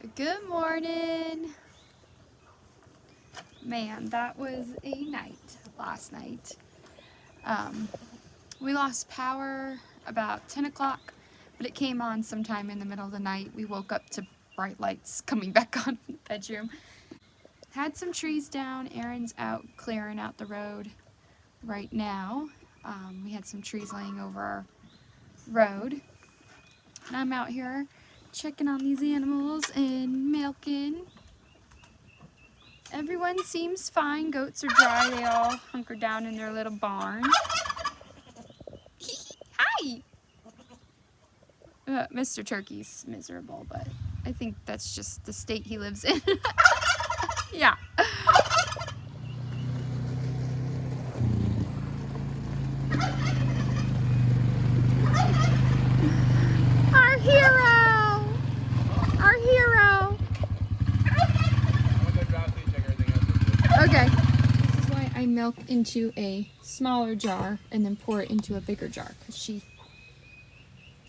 Good morning. Man, that was a night last night. We lost power about 10 o'clock, but it came on sometime in the middle of the night. We woke up to bright lights coming back on in the bedroom. Had some trees down. Aaron's out clearing out the road right now. We had some trees laying over our road. And I'm out here checking on these animals and milking. Everyone seems fine. Goats are dry. They all hunker down in their little barn. Hi! Mr. Turkey's miserable, but I think that's just the state he lives in. Yeah. Our hero! Our hero! Okay. This is why I milk into a smaller jar and then pour it into a bigger jar, because she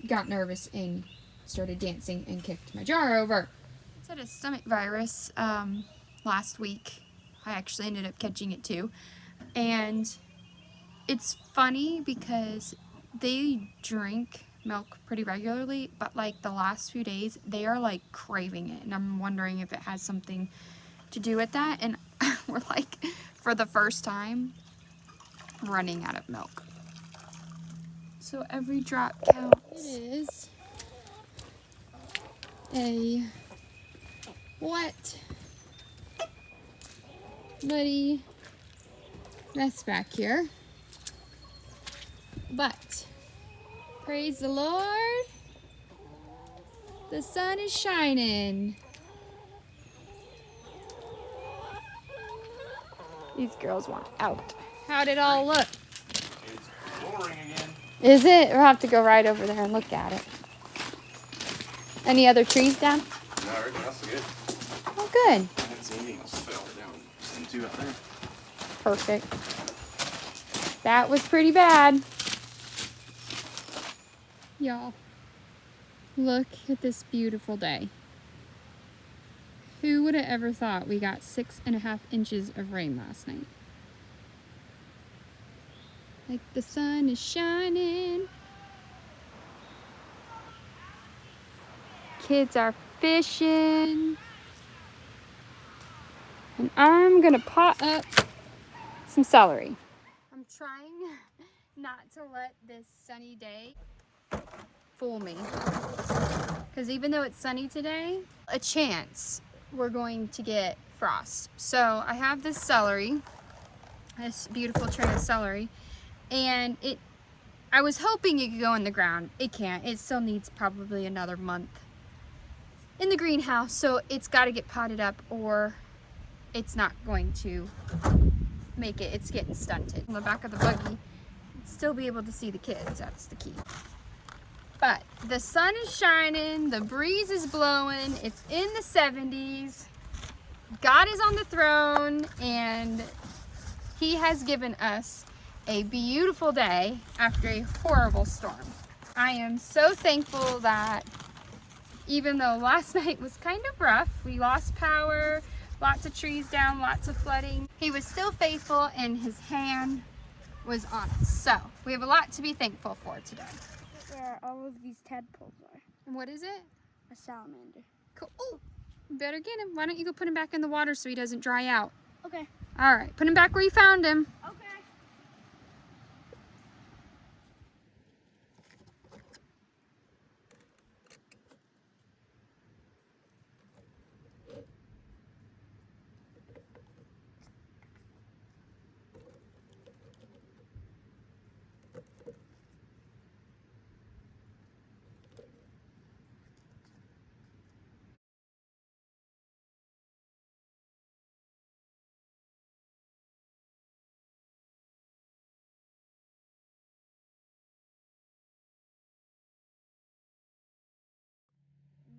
got nervous and started dancing and kicked my jar over. I had a stomach virus last week. I actually ended up catching it too. And it's funny because they drink milk pretty regularly, but like the last few days they are like craving it, and I'm wondering if it has something to do with that. And we're like, for the first time, running out of milk. So every drop counts. It is a wet, muddy mess back here. But praise the Lord, the sun is shining. These girls want out. How'd it all look? It's boring again. Is it? We'll have to go right over there and look at it. Any other trees down? No, everything else is good. Oh, good. I haven't seen anything else fell down. Send two out there. Perfect. That was pretty bad. Y'all, look at this beautiful day. Who would have ever thought we got 6.5 inches of rain last night? Like the sun is shining. Kids are fishing. And I'm gonna pot up some celery. I'm trying not to let this sunny day fool me. Because even though it's sunny today, a chance we're going to get frost. So I have this celery, this beautiful tray of celery, and I was hoping it could go in the ground. It can't. It still needs probably another month in the greenhouse, so it's got to get potted up or it's not going to make it. It's getting stunted. On the back of the buggy, still be able to see the kids. That's the key. But the sun is shining, the breeze is blowing, it's in the 70s. God is on the throne, and he has given us a beautiful day after a horrible storm. I am so thankful that even though last night was kind of rough, we lost power, lots of trees down, lots of flooding, he was still faithful and his hand was on us. So we have a lot to be thankful for today. Where all of these tadpoles are. And what is it? A salamander. Cool. Oh, better get him. Why don't you go put him back in the water so he doesn't dry out? Okay. All right, put him back where you found him. Okay.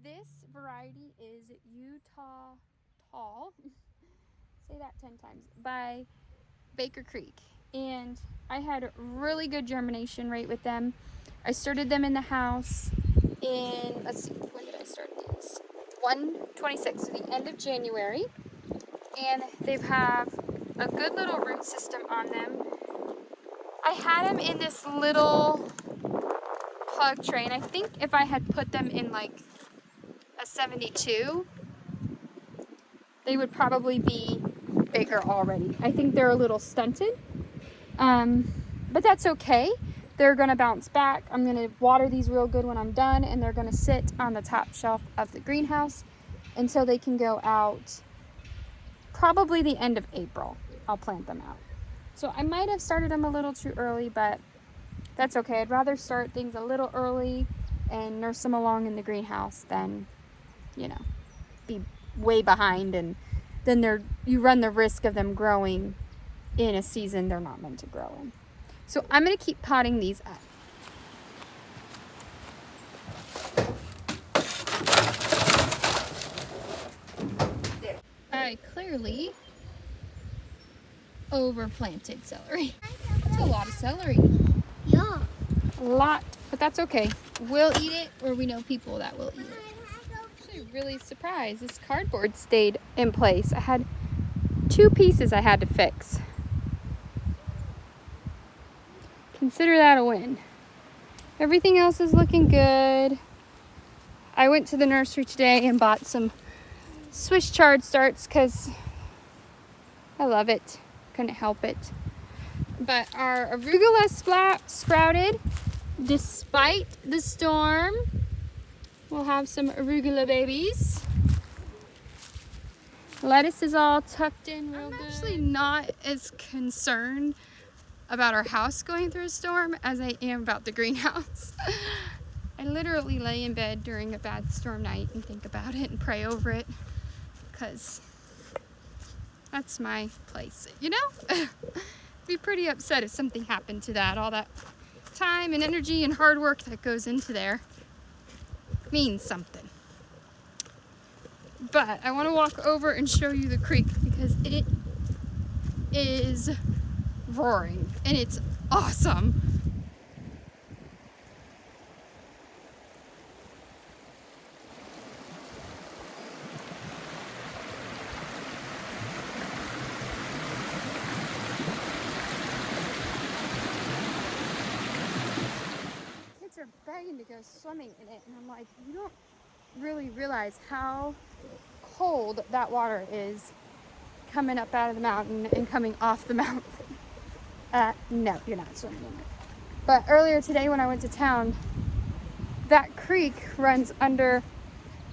This variety is Utah Tall, say that 10 times, by Baker Creek. And I had a really good germination rate with them. I started them in the house in, let's see, when did I start these? 1/26, so the end of January. And they have a good little root system on them. I had them in this little plug tray, and I think if I had put them in like a 72, they would probably be bigger already. I think they're a little stunted, but that's okay. They're gonna bounce back. I'm gonna water these real good when I'm done, and they're gonna sit on the top shelf of the greenhouse until they can go out probably the end of April. I'll plant them out. So I might have started them a little too early, but that's okay. I'd rather start things a little early and nurse them along in the greenhouse than, you know, be way behind, and then you run the risk of them growing in a season they're not meant to grow in. So I'm going to keep potting these up. I clearly overplanted celery. That's a lot of celery. Yeah. A lot, but that's okay. We'll eat it, or we know people that will eat it. I'm actually really surprised this cardboard stayed in place. I had 2 pieces I had to fix. Consider that a win. Everything else is looking good. I went to the nursery today and bought some Swiss chard starts because I love it. Couldn't help it. But our arugula sprouted despite the storm. We'll have some arugula babies. Lettuce is all tucked in real good. I'm actually not as concerned about our house going through a storm as I am about the greenhouse. I literally lay in bed during a bad storm night and think about it and pray over it, because that's my place, you know? I'd be pretty upset if something happened to that. All that time and energy and hard work that goes into there means something. But I want to walk over and show you the creek because it is roaring and it's awesome. Kids are begging to go swimming in it, and I'm like, you don't really realize how cold that water is coming up out of the mountain and coming off the mountain. No, you're not swimming in it. But earlier today when I went to town, that creek runs under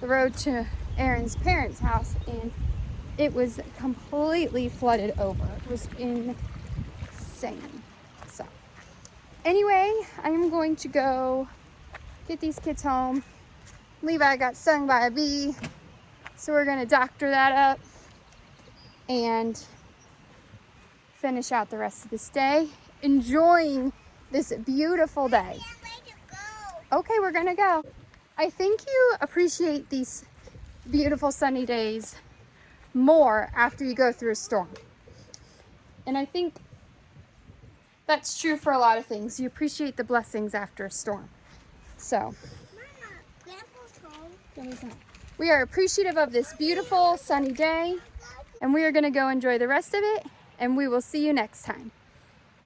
the road to Aaron's parents' house, and it was completely flooded over. It was insane. So anyway, I am going to go get these kids home. Levi got stung by a bee, so we're gonna doctor that up and finish out the rest of this day, enjoying this beautiful day. Okay, we're gonna go. I think you appreciate these beautiful sunny days more after you go through a storm. And I think that's true for a lot of things. You appreciate the blessings after a storm. So we are appreciative of this beautiful sunny day, and we are going to go enjoy the rest of it, and we will see you next time.